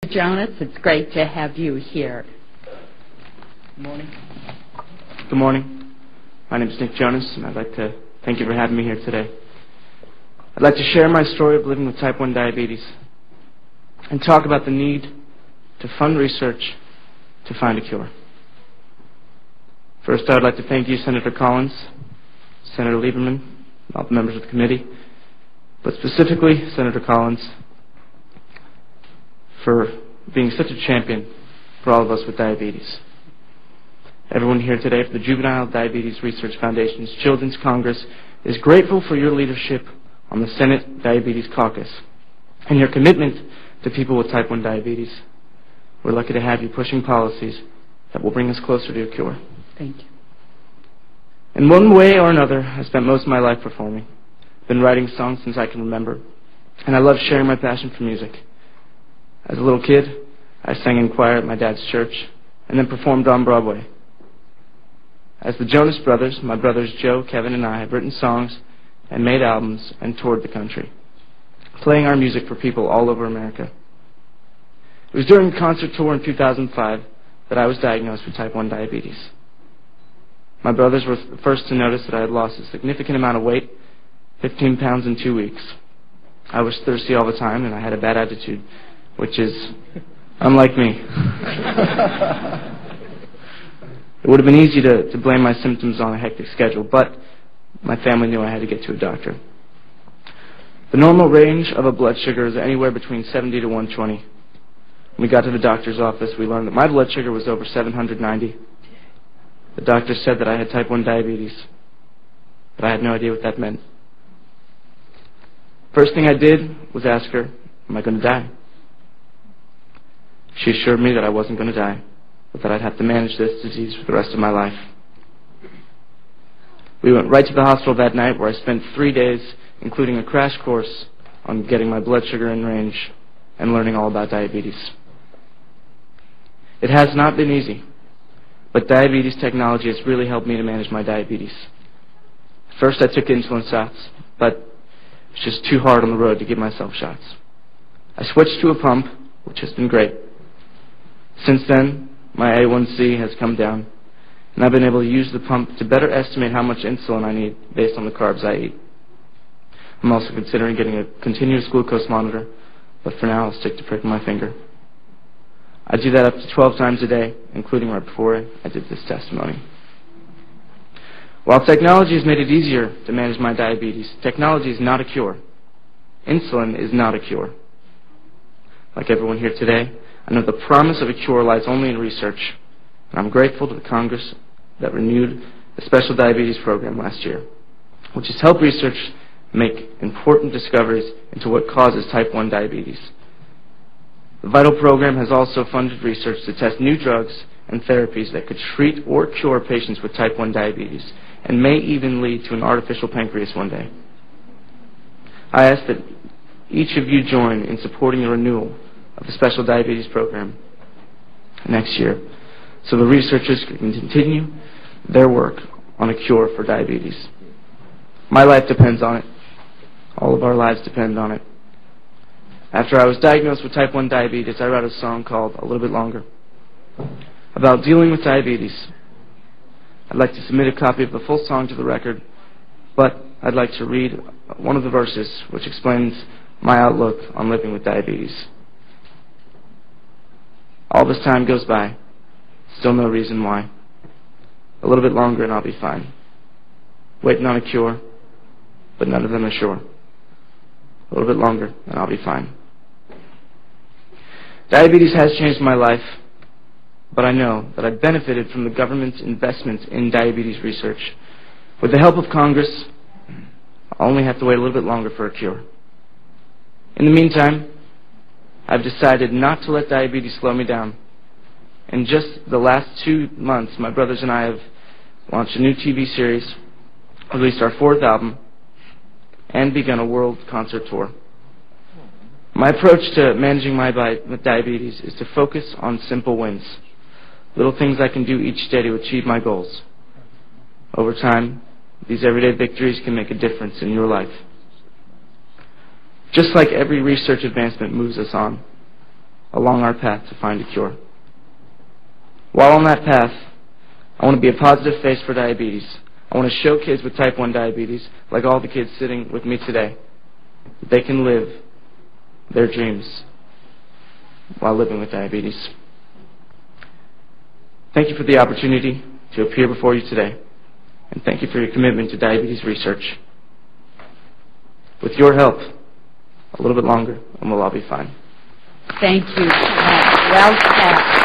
Jonas, it's great to have you here. Good morning. Good morning. My name is Nick Jonas, and I'd like to thank you for having me here today. I'd like to share my story of living with type 1 diabetes and talk about the need to fund research to find a cure. First, I would like to thank you, Senator Collins, Senator Lieberman, all the members of the committee, but specifically Senator Collins, for being such a champion for all of us with diabetes. Everyone here today for the Juvenile Diabetes Research Foundation's Children's Congress is grateful for your leadership on the Senate Diabetes Caucus and your commitment to people with type 1 diabetes. We're lucky to have you pushing policies that will bring us closer to a cure. Thank you. In one way or another, I spent most of my life performing. I've been writing songs since I can remember, and I love sharing my passion for music. As a little kid, I sang in choir at my dad's church and then performed on Broadway. As the Jonas Brothers, my brothers Joe, Kevin, and I have written songs and made albums and toured the country, playing our music for people all over America. It was during a concert tour in 2005 that I was diagnosed with type 1 diabetes. My brothers were the first to notice that I had lost a significant amount of weight, 15 pounds in 2 weeks. I was thirsty all the time and I had a bad attitude, which is unlike me. It would have been easy to blame my symptoms on a hectic schedule, but my family knew I had to get to a doctor. The normal range of a blood sugar is anywhere between 70 to 120. When we got to the doctor's office, we learned that my blood sugar was over 790. The doctor said that I had type 1 diabetes, but I had no idea what that meant. First thing I did was ask her, am I going to die? She assured me that I wasn't going to die, but that I'd have to manage this disease for the rest of my life. We went right to the hospital that night, where I spent 3 days, including a crash course on getting my blood sugar in range and learning all about diabetes. It has not been easy, but diabetes technology has really helped me to manage my diabetes. First, I took insulin shots, but it was just too hard on the road to give myself shots. I switched to a pump, which has been great. Since then, my A1C has come down, and I've been able to use the pump to better estimate how much insulin I need based on the carbs I eat. I'm also considering getting a continuous glucose monitor, but for now I'll stick to pricking my finger. I do that up to 12 times a day, including right before I did this testimony. While technology has made it easier to manage my diabetes, technology is not a cure. Insulin is not a cure. Like everyone here today, I know the promise of a cure lies only in research, and I'm grateful to the Congress that renewed the Special Diabetes Program last year, which has helped research make important discoveries into what causes type 1 diabetes. The VITAL program has also funded research to test new drugs and therapies that could treat or cure patients with type 1 diabetes, and may even lead to an artificial pancreas one day. I ask that each of you join in supporting the renewal of the Special Diabetes Program next year, so the researchers can continue their work on a cure for diabetes. My life depends on it. All of our lives depend on it. After I was diagnosed with type 1 diabetes, I wrote a song called A Little Bit Longer about dealing with diabetes. I'd like to submit a copy of the full song to the record, but I'd like to read one of the verses which explains my outlook on living with diabetes. All this time goes by, still no reason why. A little bit longer and I'll be fine. Waiting on a cure, but none of them are sure. A little bit longer and I'll be fine. Diabetes has changed my life, but I know that I benefited from the government's investment in diabetes research. With the help of Congress, I'll only have to wait a little bit longer for a cure. In the meantime, I've decided not to let diabetes slow me down. In just the last 2 months, my brothers and I have launched a new TV series, released our 4th album, and begun a world concert tour. My approach to managing my diabetes is to focus on simple wins, little things I can do each day to achieve my goals. Over time, these everyday victories can make a difference in your life. Just like every research advancement moves us on, along our path to find a cure. While on that path, I want to be a positive face for diabetes. I want to show kids with type 1 diabetes, like all the kids sitting with me today, that they can live their dreams while living with diabetes. Thank you for the opportunity to appear before you today, and thank you for your commitment to diabetes research. With your help, a little bit longer, and we'll all be fine. Thank you. Well said.